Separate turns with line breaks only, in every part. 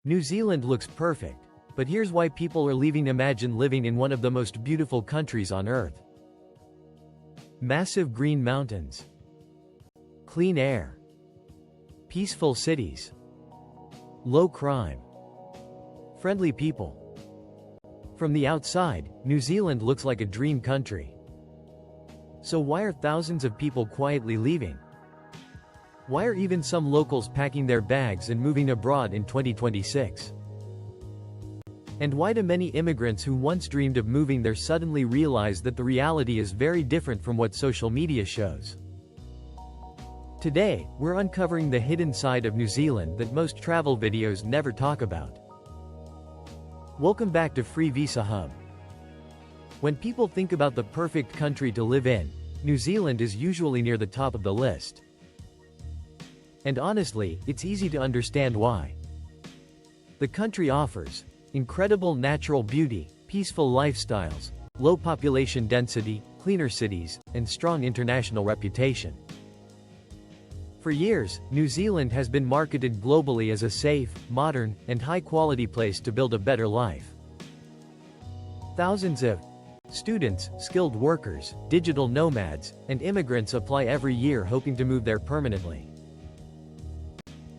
New Zealand looks perfect, but here's why people are leaving. Imagine living in one of the most beautiful countries on earth. Massive green mountains, clean air, peaceful cities, low crime, friendly people. From the outside, New Zealand looks like a dream country. So why are thousands of people quietly leaving? Why are even some locals packing their bags and moving abroad in 2026? And why do many immigrants who once dreamed of moving there suddenly realize that the reality is very different from what social media shows? Today, we're uncovering the hidden side of New Zealand that most travel videos never talk about. Welcome back to Free Visa Hub. When people think about the perfect country to live in, New Zealand is usually near the top of the list. And honestly, it's easy to understand why. The country offers incredible natural beauty, peaceful lifestyles, low population density, cleaner cities, and strong international reputation. For years, New Zealand has been marketed globally as a safe, modern, and high-quality place to build a better life. Thousands of students, skilled workers, digital nomads, and immigrants apply every year hoping to move there permanently.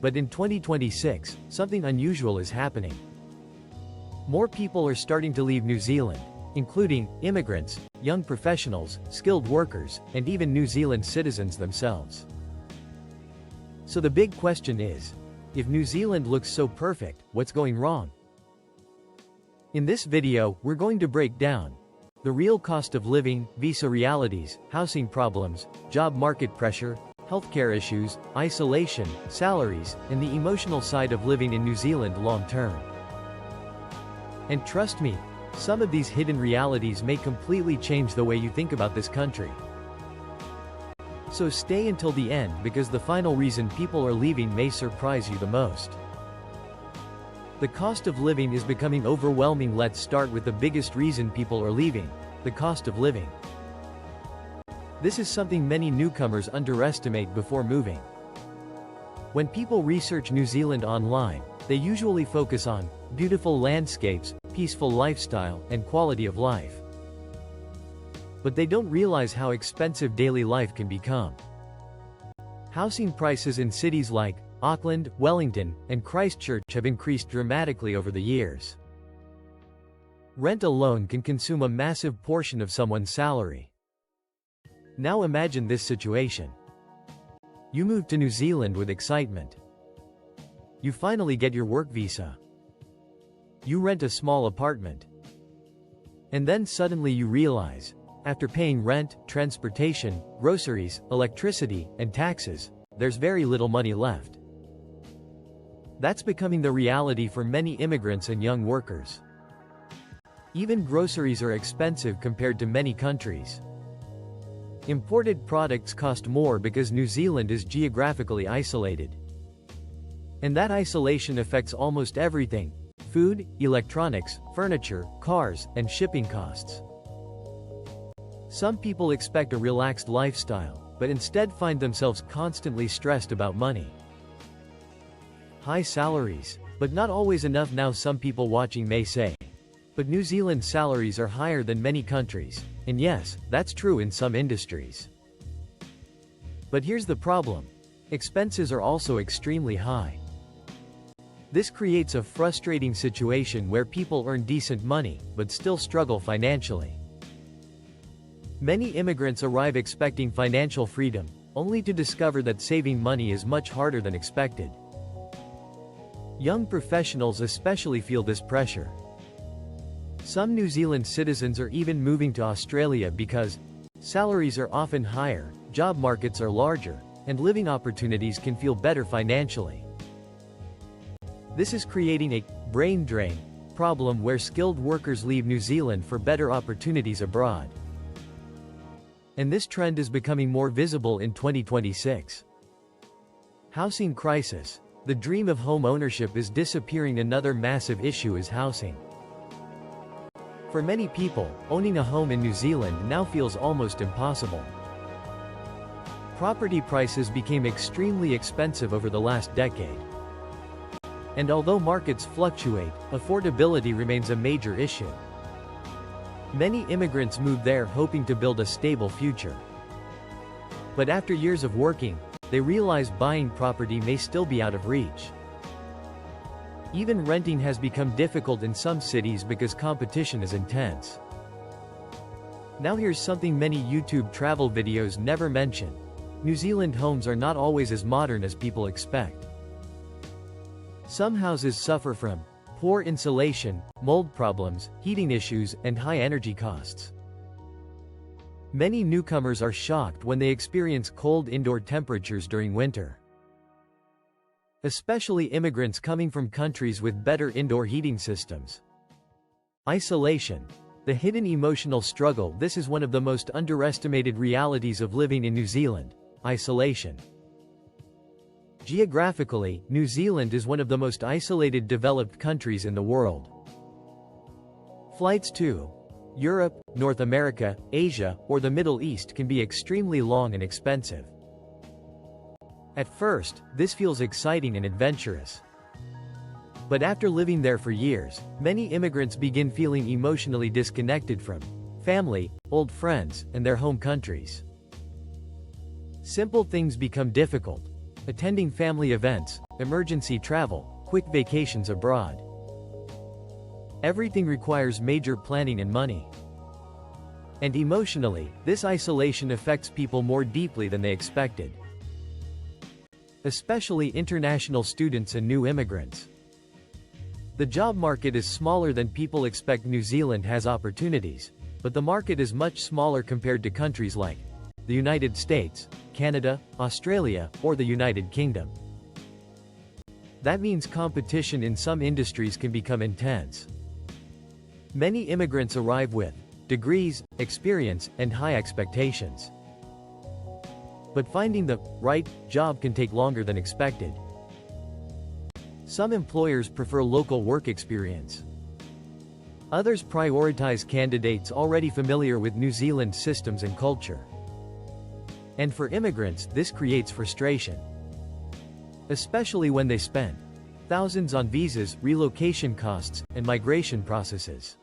But in 2026, something unusual is happening. More people are starting to leave New Zealand, including immigrants, young professionals, skilled workers, and even New Zealand citizens themselves. So the big question is, if New Zealand looks so perfect, what's going wrong? In this video, we're going to break down the real cost of living, visa realities, housing problems, job market pressure, healthcare issues, isolation, salaries, and the emotional side of living in New Zealand long-term. And trust me, some of these hidden realities may completely change the way you think about this country. So stay until the end because the final reason people are leaving may surprise you the most. The cost of living is becoming overwhelming. Let's start with the biggest reason people are leaving: the cost of living. This is something many newcomers underestimate before moving. When people research New Zealand online, they usually focus on beautiful landscapes, peaceful lifestyle, and quality of life. But they don't realize how expensive daily life can become. Housing prices in cities like Auckland, Wellington, and Christchurch have increased dramatically over the years. Rent alone can consume a massive portion of someone's salary. Now imagine this situation. You move to New Zealand with excitement. You finally get your work visa. You rent a small apartment. And then suddenly you realize, after paying rent, transportation, groceries, electricity, and taxes, there's very little money left. That's becoming the reality for many immigrants and young workers. Even groceries are expensive compared to many countries. Imported products cost more because New Zealand is geographically isolated. And that isolation affects almost everything: food, electronics, furniture, cars, and shipping costs. Some people expect a relaxed lifestyle, but instead find themselves constantly stressed about money. High salaries, but not always enough. Now some people watching may say, but New Zealand's salaries are higher than many countries. And yes, that's true in some industries. But here's the problem: expenses are also extremely high. This creates a frustrating situation where people earn decent money, but still struggle financially. Many immigrants arrive expecting financial freedom, only to discover that saving money is much harder than expected. Young professionals especially feel this pressure. Some New Zealand citizens are even moving to Australia because salaries are often higher, job markets are larger, and living opportunities can feel better financially. This is creating a brain drain problem where skilled workers leave New Zealand for better opportunities abroad. And this trend is becoming more visible in 2026. Housing crisis. The dream of home ownership is disappearing. Another massive issue is housing. For many people, owning a home in New Zealand now feels almost impossible. Property prices became extremely expensive over the last decade. And although markets fluctuate, affordability remains a major issue. Many immigrants move there hoping to build a stable future. But after years of working, they realize buying property may still be out of reach. Even renting has become difficult in some cities because competition is intense. Now here's something many YouTube travel videos never mention. New Zealand homes are not always as modern as people expect. Some houses suffer from poor insulation, mold problems, heating issues, and high energy costs. Many newcomers are shocked when they experience cold indoor temperatures during winter. Especially immigrants coming from countries with better indoor heating systems. Isolation. The hidden emotional struggle. This is one of the most underestimated realities of living in New Zealand: isolation. Geographically, New Zealand is one of the most isolated developed countries in the world. Flights to Europe, North America, Asia, or the Middle East can be extremely long and expensive. At first, this feels exciting and adventurous. But after living there for years, many immigrants begin feeling emotionally disconnected from family, old friends, and their home countries. Simple things become difficult: attending family events, emergency travel, quick vacations abroad. Everything requires major planning and money. And emotionally, this isolation affects people more deeply than they expected. Especially international students and new immigrants. The job market is smaller than people expect. New Zealand has opportunities, but the market is much smaller compared to countries like the United States, Canada, Australia, or the United Kingdom. That means competition in some industries can become intense. Many immigrants arrive with degrees, experience, and high expectations. But finding the right job can take longer than expected. Some employers prefer local work experience. Others prioritize candidates already familiar with New Zealand's systems and culture. And for immigrants, this creates frustration. Especially when they spend thousands on visas, relocation costs, and migration processes.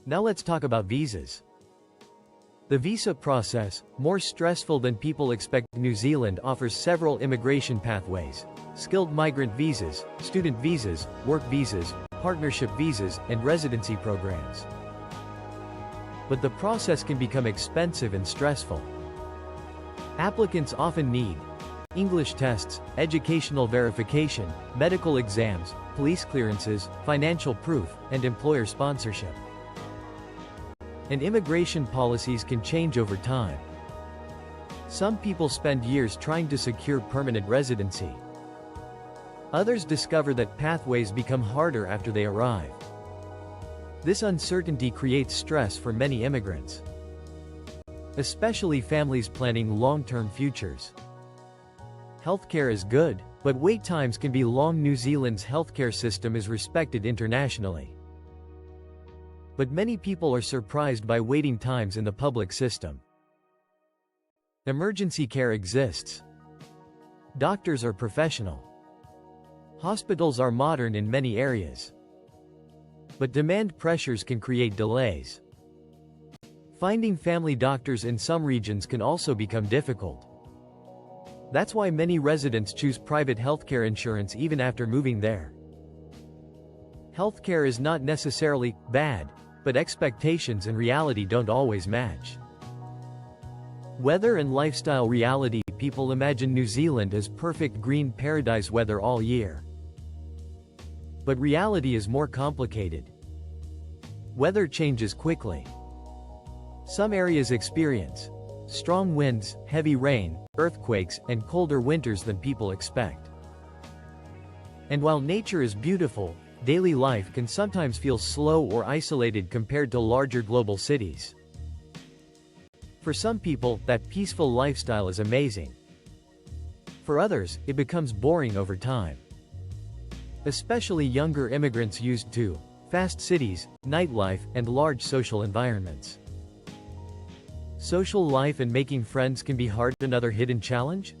Now let's talk about visas. The visa process, more stressful than people expect. New Zealand offers several immigration pathways: skilled migrant visas, student visas, work visas, partnership visas, and residency programs. But the process can become expensive and stressful. Applicants often need English tests, educational verification, medical exams, police clearances, financial proof, and employer sponsorship. And immigration policies can change over time. Some people spend years trying to secure permanent residency. Others discover that pathways become harder after they arrive. This uncertainty creates stress for many immigrants, especially families planning long-term futures. Healthcare is good, but wait times can be long. New Zealand's healthcare system is respected internationally. But many people are surprised by waiting times in the public system. Emergency care exists. Doctors are professional. Hospitals are modern in many areas. But demand pressures can create delays. Finding family doctors in some regions can also become difficult. That's why many residents choose private healthcare insurance even after moving there. Healthcare is not necessarily bad, but expectations and reality don't always match. Weather and lifestyle reality. People imagine New Zealand as perfect green paradise weather all year. But reality is more complicated. Weather changes quickly. Some areas experience strong winds, heavy rain, earthquakes, and colder winters than people expect. And while nature is beautiful, daily life can sometimes feel slow or isolated compared to larger global cities. For some people, that peaceful lifestyle is amazing. For others, it becomes boring over time. Especially younger immigrants used to fast cities, nightlife, and large social environments. Social life and making friends can be hard. Another hidden challenge?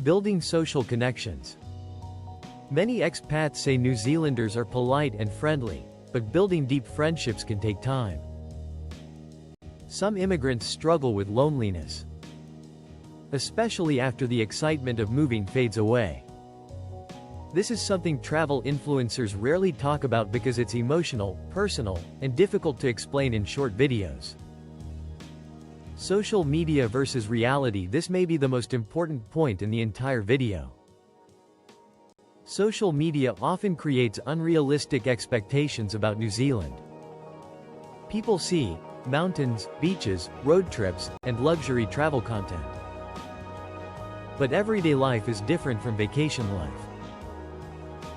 Building social connections. Many expats say New Zealanders are polite and friendly, but building deep friendships can take time. Some immigrants struggle with loneliness, especially after the excitement of moving fades away. This is something travel influencers rarely talk about because it's emotional, personal, and difficult to explain in short videos. Social media versus reality. This may be the most important point in the entire video. Social media often creates unrealistic expectations about New Zealand. People see mountains, beaches, road trips, and luxury travel content. But everyday life is different from vacation life.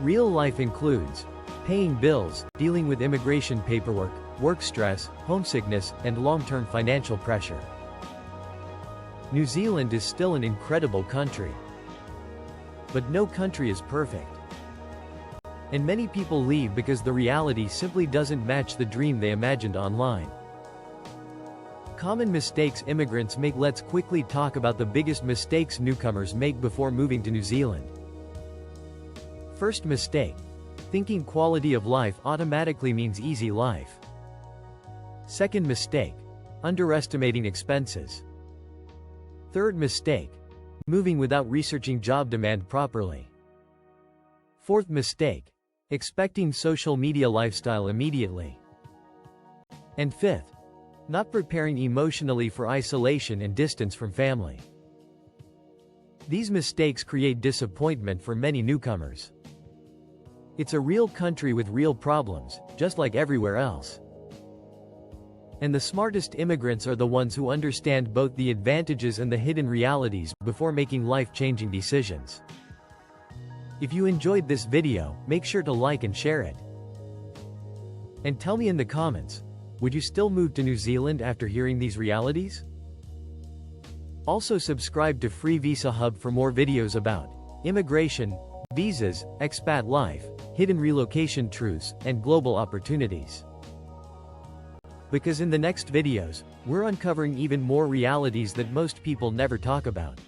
Real life includes paying bills, dealing with immigration paperwork, work stress, homesickness, and long-term financial pressure. New Zealand is still an incredible country. But no country is perfect. And many people leave because the reality simply doesn't match the dream they imagined online. Common mistakes immigrants make. Let's quickly talk about the biggest mistakes newcomers make before moving to New Zealand. First mistake: thinking quality of life automatically means easy life. Second mistake: underestimating expenses. Third mistake: moving without researching job demand properly. Fourth mistake: expecting social media lifestyle immediately. And fifth: not preparing emotionally for isolation and distance from family. These mistakes create disappointment for many newcomers. It's a real country with real problems, just like everywhere else. And the smartest immigrants are the ones who understand both the advantages and the hidden realities before making life-changing decisions. If you enjoyed this video, make sure to like and share it. And tell me in the comments, would you still move to New Zealand after hearing these realities? Also subscribe to Free Visa Hub for more videos about immigration, visas, expat life, hidden relocation truths, and global opportunities. Because in the next videos, we're uncovering even more realities that most people never talk about.